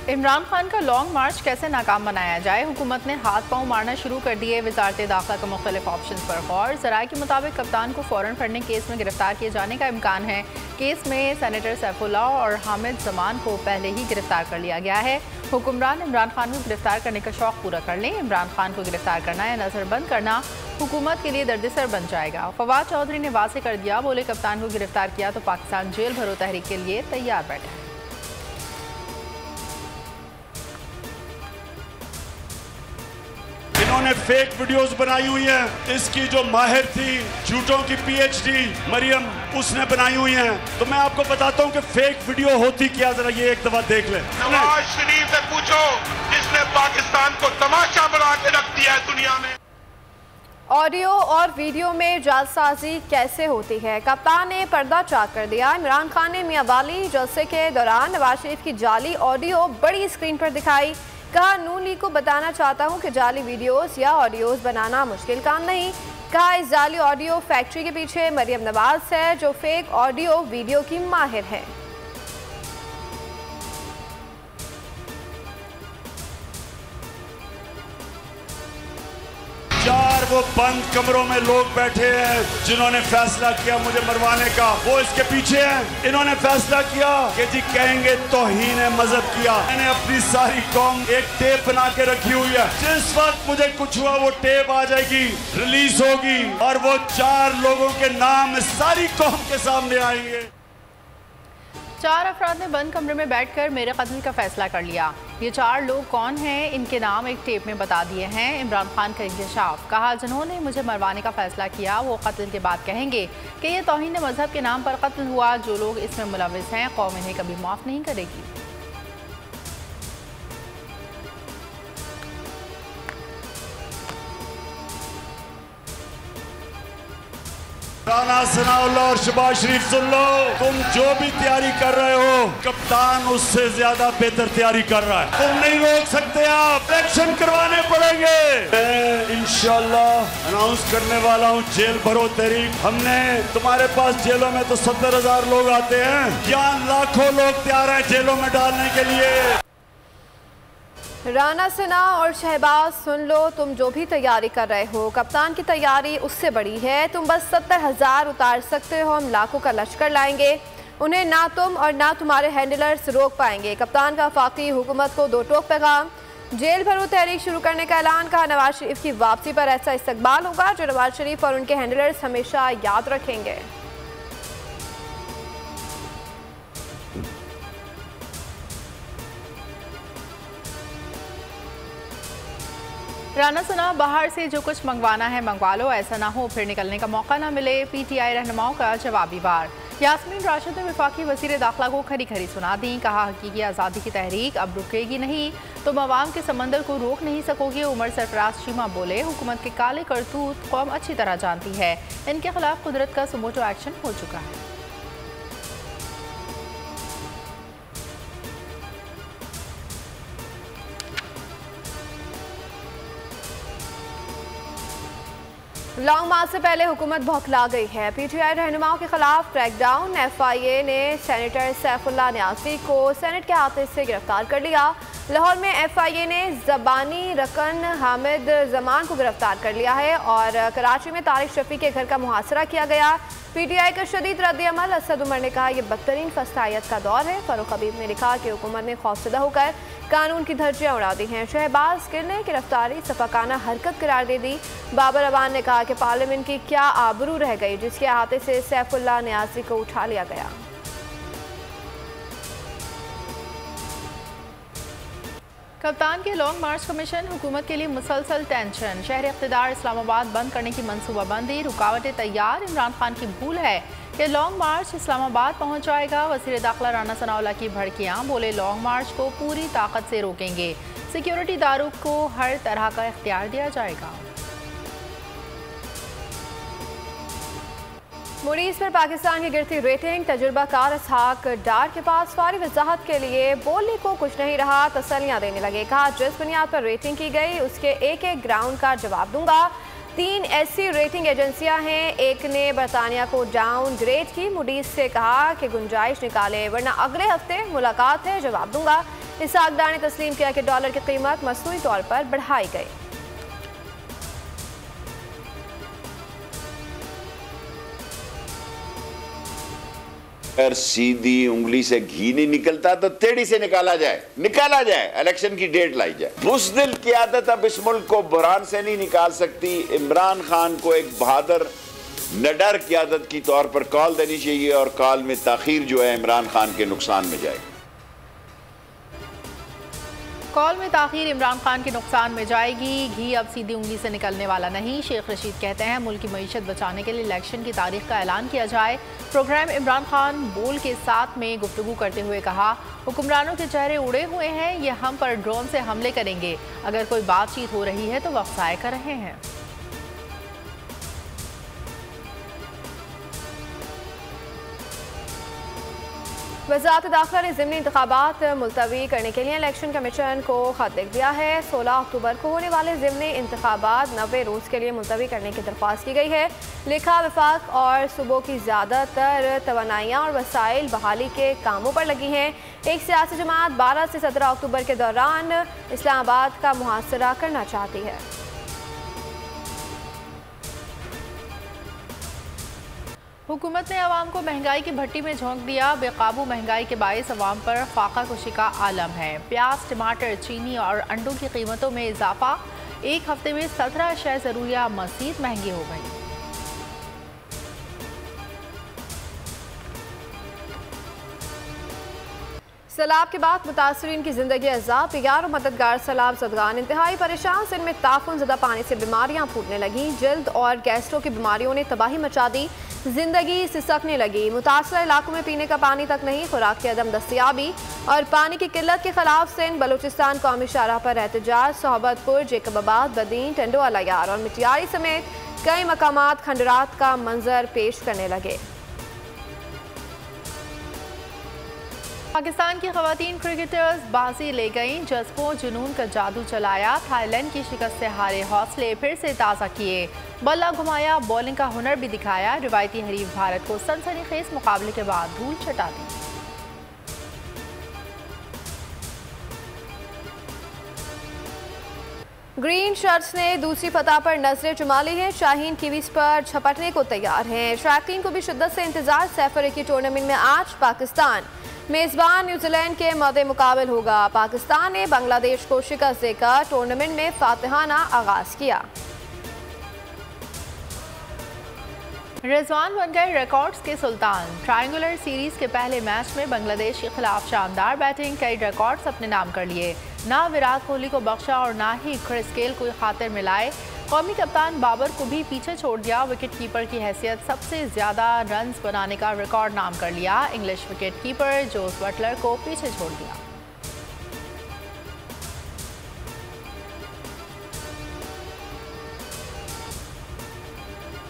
इमरान खान का लॉन्ग मार्च कैसे नाकाम बनाया जाए, हुकूमत ने हाथ पांव मारना शुरू कर दिए। वजारत दाखिला के मुख्तलिफ ऑप्शन पर गौर। ज़राए के मुताबिक कप्तान को फ़ौरन फंडिंग केस में गिरफ्तार किए जाने का इम्कान है। केस में सेनेटर सैफुल्ला और हामिद जमान को पहले ही गिरफ्तार कर लिया गया है। हुक्मरान इमरान खान को गिरफ्तार करने का शौक पूरा कर लें। इमरान खान को गिरफ्तार करना या नज़रबंद करना हुकूमत के लिए दर्दसर बन जाएगा। फवाद चौधरी ने वाज़ेह कर दिया, बोले कप्तान को गिरफ्तार किया तो पाकिस्तान जेल भरो तहरीक के लिए तैयार बैठा है। इन्होंने फेक वीडियोस बनाई हुई हैं। इसकी जो माहिर थी झूठों की पीएचडी मरियम, उसने बनाई हुई हैं। तो मैं आपको बताता हूं कि फेक वीडियो होती क्या, जरा ये एक दफा देख लें। नवाज शरीफ से पूछो जिसने पाकिस्तान को तमाशा बना के रख दिया है दुनिया में। ऑडियो और वीडियो में जालसाजी कैसे होती है, कप्तान ने पर्दा चाक कर दिया। इमरान खान ने मियां वाली जलसे के दौरान नवाज शरीफ की जाली ऑडियो बड़ी स्क्रीन पर दिखाई। कहा, नून लीग को बताना चाहता हूं कि जाली वीडियोस या ऑडियोस बनाना मुश्किल काम नहीं। कहा, इस जाली ऑडियो फैक्ट्री के पीछे मरियम नवाज है जो फेक ऑडियो वीडियो की माहिर है। चार वो बंद कमरों में लोग बैठे हैं जिन्होंने फैसला किया मुझे मरवाने का, वो इसके पीछे हैं। इन्होंने फैसला किया कि जी कहेंगे तौहीन मजहब किया। मैंने अपनी सारी कौम एक टेप बना के रखी हुई है। जिस वक्त मुझे कुछ हुआ वो टेप आ जाएगी, रिलीज होगी और वो 4 लोगों के नाम सारी कौम के सामने आएंगे। 4 अफराद ने बंद कमरे में बैठकर मेरे कत्ल का फैसला कर लिया। ये 4 लोग कौन हैं, इनके नाम एक टेप में बता दिए हैं। इमरान खान का इंकशाफ। कहा, जिन्होंने मुझे मरवाने का फैसला किया वो कत्ल के बाद कहेंगे कि ये तौहीन मजहब के नाम पर कत्ल हुआ। जो लोग इसमें मुलविस हैं कौम इन्हें कभी माफ़ नहीं करेगी। राना सनाउल्लाह और शहबाज शरीफ सुन लो, तुम जो भी तैयारी कर रहे हो कप्तान उससे ज्यादा बेहतर तैयारी कर रहा है। तुम नहीं रोक सकते, आप इलेक्शन करवाने पड़ेंगे। मैं इंशाल्लाह अनाउंस करने वाला हूँ जेल भरो तहरीक। हमने तुम्हारे पास जेलों में तो 70,000 लोग आते हैं, यहाँ लाखों लोग तैयार हैं जेलों में डालने के लिए। राना सना और शहबाज सुन लो, तुम जो भी तैयारी कर रहे हो कप्तान की तैयारी उससे बड़ी है। तुम बस 70,000 उतार सकते हो, हम लाखों का लश्कर लाएंगे। उन्हें ना तुम और ना तुम्हारे हैंडलर्स रोक पाएंगे। कप्तान का वफाकी हुकूमत को 2 टोक पैगाम। जेल भरो तहरीक शुरू करने का ऐलान। कहा, नवाज शरीफ की वापसी पर ऐसा इस्तकबाल होगा जो नवाज शरीफ और उनके हैंडलर्स हमेशा याद रखेंगे। राना सना, बाहर से जो कुछ मंगवाना है मंगवा लो, ऐसा ना हो फिर निकलने का मौका ना मिले। PTI रहनुमाओं का जवाबी वार। यास्मीन राशिद ने वफाकी वज़ीर दाखिला को खरी खरी सुना दी। कहा, हकीकी आज़ादी की तहरीक अब रुकेगी नहीं, तुम अवाम के समंदर को रोक नहीं सकोगे। उमर सरफराज चीमा बोले, हुकूमत के काले करतूत कौम अच्छी तरह जानती है, इनके खिलाफ कुदरत का सुमोटो एक्शन हो चुका है। लॉन्ग मार्च से पहले हुकूमत बौखला गई है। PTI रहनुमाओं के खिलाफ क्रैकडाउन। FIA ने सेनेटर सैफुल्ला न्यासी को सेनेट के हाथे से गिरफ्तार कर लिया। लाहौर में FIA ने ज़बानी रकन हामिद जमान को गिरफ्तार कर लिया है और कराची में तारिक शफी के घर का मुहासरा किया गया। PTI का शदीद रद्द-ए-अमल। असद उमर ने कहा, यह बदतरीन फस्तायत का दौर है। फ़ारूक हबीब ने लिखा कि हुकूमत ने खौफजदा होकर कानून की धज्जियां उड़ा दी हैं। शहबाज गिल ने गिरफ्तारी सफाकाना हरकत करार दे दी। बाबर अवान ने कहा कि पार्लियामेंट की क्या आबरू रह गई जिसके अहाते से सैफुल्ला न्यासी को उठा लिया गया। कप्तान के लॉन्ग मार्च कमीशन हुकूमत के लिए मुसलसल टेंशन। शहर इक़्तिदार इस्लामाबाद बंद करने की मनसूबाबंदी, रुकावटें तैयार। इमरान खान की भूल है कि लॉन्ग मार्च इस्लामाबाद पहुंच जाएगा। वज़ीर दाखिला राना सनाउल्लाह की भड़कियां, बोले लॉन्ग मार्च को पूरी ताकत से रोकेंगे। सिक्योरिटी इदारों को हर तरह का इख्तियार दिया जाएगा। मूडीज पर पाकिस्तान की गिरती रेटिंग। तजुर्बाकार इसहाक डार के पास फौरी वजाहत के लिए बोलने को कुछ नहीं रहा, तसल्लियां देने लगे। कहा, जिस बुनियाद पर रेटिंग की गई उसके एक ग्राउंड का जवाब दूंगा। 3 ऐसी रेटिंग एजेंसियां हैं, एक ने बरतानिया को डाउन ग्रेड की। मूडीज से कहा कि गुंजाइश निकाले वरना अगले हफ्ते मुलाकात है, जवाब दूंगा। इसाक डार ने तस्लीम किया कि डॉलर की कीमत मसनूई तौर पर बढ़ाई गई। अगर सीधी उंगली से घी नहीं निकलता तो टेढ़ी से निकाला जाए, इलेक्शन की डेट लाई जाए। बुज़दिल क़ियादत अब इस मुल्क को बुरान से नहीं निकाल सकती। इमरान खान को एक बहादुर निडर क़ियादत की तौर पर कॉल देनी चाहिए और कॉल में ताखीर जो है इमरान खान के नुकसान में जाएगी। कॉल में ताखीर इमरान खान के नुकसान में जाएगी। घी अब सीधी उंगली से निकलने वाला नहीं। शेख रशीद कहते हैं मुल्क की मईशत बचाने के लिए इलेक्शन की तारीख का ऐलान किया जाए। प्रोग्राम इमरान खान बोल के साथ में गुफ्तगू करते हुए कहा, हुक्मरानों के चेहरे उड़े हुए हैं, ये हम पर ड्रोन से हमले करेंगे। अगर कोई बातचीत हो रही है तो वक्त ज़ाया कर रहे हैं। वज़ारत दाखिला ने ज़िमनी इंतखाबात मुलतवी करने के लिए इलेक्शन कमीशन को खत लिख दिया है। 16 अक्टूबर को होने वाले ज़िमनी इंतखाबात 90 रोज़ के लिए मुलतवी करने की दरख्वास्त की गई है। लिखा वफाक और सूबों की ज़्यादातर तवानाइयाँ और वसाइल बहाली के कामों पर लगी हैं। एक सियासी जमात 12 से 17 अक्टूबर के दौरान इस्लामाबाद का मुहासरा करना चाहती है। हुकूमत ने अवाम को महंगाई की भट्टी में झोंक दिया। बेकाबू महंगाई के बायस अवाम पर फाका कुशी का आलम है। प्याज, टमाटर, चीनी और अंडों की कीमतों में इजाफा। एक हफ्ते में 17 अशिया ज़रूरिया मज़ीद महंगी हो गई। सैलाब के बाद मुतासरीन की जिंदगी अजाब। तैयार मददगार सैलाब ज़दगान इंतहाई परेशान। सिंध में ताफून ज़दा पानी से बीमारियां फूटने लगी। जल्द और गैस्ट्रो की बीमारियों ने तबाही मचा दी। जिंदगी सिसकने लगी। मुतासर इलाकों में पीने का पानी तक नहीं। खुराक की अदम दस्तियाबी और पानी की किल्लत के खिलाफ सिंध बलूचिस्तान कौमी शाहराह पर एहतजाज। सोहबतपुर, जेकबाबाद, बदीन, टंडोवाला यार और मिटियारी समेत कई मकामात खंडरात का मंजर पेश करने लगे। पाकिस्तान की खवातीन क्रिकेटर्स बाजी ले गईं। जज्बों जुनून का जादू चलाया। थाईलैंड की शिकस्त से हारे हौसले फिर से ताज़ा किए। बल्ला घुमाया, बॉलिंग का हुनर भी दिखाया। रिवायती हरीफ भारत को सनसनीखेज मुकाबले के बाद धूल चटा दी। ग्रीन शर्ट्स ने दूसरी फतह पर नजरें जुमा ली हैं। शाहीन कीवीज पर झपटने को तैयार हैं। शायकीन को भी शिद्दत से इंतजार। सैफर की टूर्नामेंट में आज पाकिस्तान मेज़बान न्यूजीलैंड के मद्दे मुकाबल होगा। पाकिस्तान ने बांग्लादेश को शिकस्त देकर टूर्नामेंट में फातिहाना आगाज किया। रिजवान बन गए रिकॉर्ड्स के सुल्तान। ट्रायंगुलर सीरीज के पहले मैच में बांग्लादेश के खिलाफ शानदार बैटिंग। कई रिकॉर्ड्स अपने नाम कर लिए। ना विराट कोहली को बख्शा और ना ही क्रिस गेल को खातिर मिलाए। कौमी कप्तान बाबर को भी पीछे छोड़ दिया। विकेट कीपर की हैसियत सबसे ज़्यादा रन्स बनाने का रिकॉर्ड नाम कर लिया। English wicket keeper Jos Buttler को पीछे छोड़ दिया।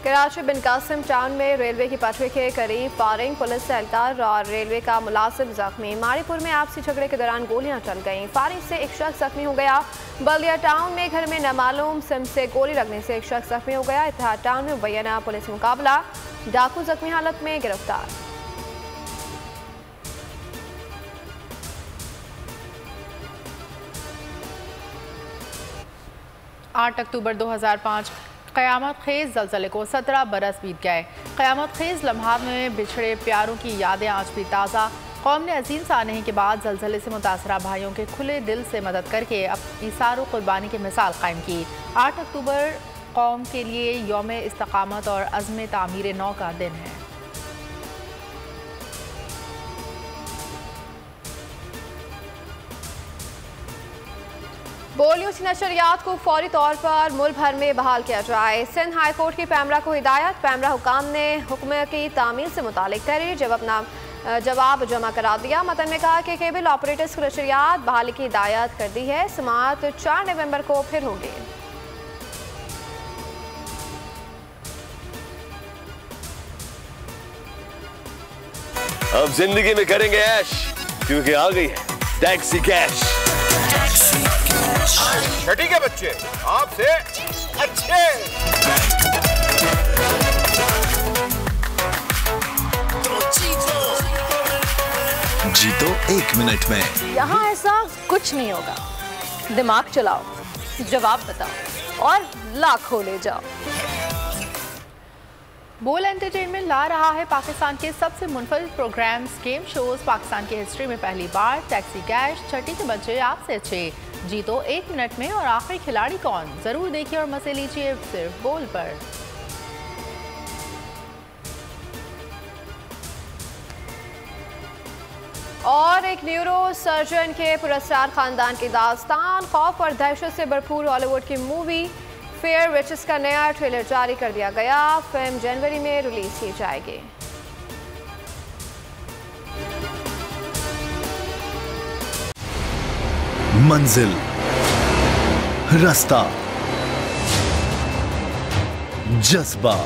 कराची बिन कासिम टाउन में रेलवे की पटरी के करीब फायरिंग। पुलिस एहलकार और रेलवे का मुलाजिम जख्मी। मारीपुर में आपसी झगड़े के दौरान गोलियां चल गईं। फायरिंग से एक शख्स जख्मी हो गया। बल्दिया टाउन में घर में नामालूम सिम से गोली लगने से एक शख्स जख्मी हो गया। इत्तेहाद टाउन में मुबैना पुलिस मुकाबला। डाकू जख्मी हालत में गिरफ्तार। 8 अक्टूबर 2005 क़यामत खेज़ ज़लज़ले को 17 बरस बीत गए। क़यामत खेज़ लम्हात में बिछड़े प्यारों की यादें आज भी ताज़ा। कौम ने अजीम सानही के बाद ज़लज़ले से मुतासरा भाइयों के खुले दिल से मदद करके अपनी ईसार क़ुरबानी की मिसाल कायम की। 8 अक्टूबर कौम के लिए यौम इस्तक़ामत और अज़्म तामीर नौ का दिन है। बोलियों नशरियात को फौरी तौर पर मुल्क भर में बहाल किया जाए। सिंध हाई कोर्ट की पैमरा को हिदायत। पैमरा हुकाम ने हुक्म की तामील से मुतालिक तहरीर जवाब जमा करा दिया। मतन में कहा कि केबल ऑपरेटर्स को नशरियात बहाली की हिदायत कर दी है। समाअत 4 नवंबर को फिर होगी। अब जिंदगी में करेंगे ऐश, क्योंकि आ गई है टैक्सी कैश। छठी के बच्चे आपसे अच्छे। जीतो 1 मिनट में। यहाँ ऐसा कुछ नहीं होगा। दिमाग चलाओ, जवाब बताओ और लाखों ले जाओ। बोल एंटरटेनमेंट ला रहा है पाकिस्तान के सबसे मुनफरिद प्रोग्राम्स, गेम शोज। पाकिस्तान की हिस्ट्री में पहली बार टैक्सी कैश, छठी के बच्चे आपसे अच्छे, जीतो 1 मिनट में और आखिरी खिलाड़ी कौन, जरूर देखिए और मजे लीजिए सिर्फ बोल पर। और एक न्यूरो सर्जन के पुरस्कार खानदान की दास्तान, खौफ और दहशत से भरपूर हॉलीवुड की मूवी फेयर विचेस का नया ट्रेलर जारी कर दिया गया। फिल्म जनवरी में रिलीज की जाएगी। मंजिल, रास्ता, जज्बा,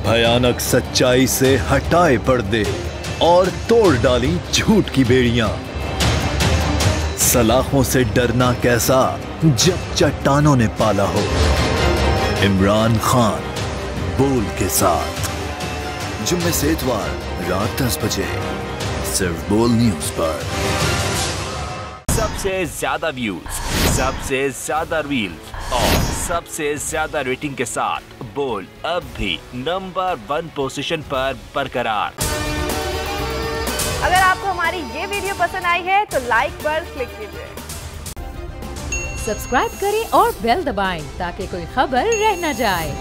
भयानक सच्चाई से हटाए पर्दे और तोड़ डाली झूठ की बेड़ियां। सलाखों से डरना कैसा जब चट्टानों ने पाला हो। इमरान खान बोल के साथ जुम्मे से इतवार रात 10 बजे सिर्फ बोल न्यूज पर। सबसे ज्यादा व्यूज, सबसे ज्यादा रील्स और सबसे ज्यादा रेटिंग के साथ बोल अब भी नंबर 1 पोजीशन पर बरकरार। अगर आपको हमारी ये वीडियो पसंद आई है तो लाइक पर क्लिक कीजिए, सब्सक्राइब करें और बेल दबाएं ताकि कोई खबर रह न जाए।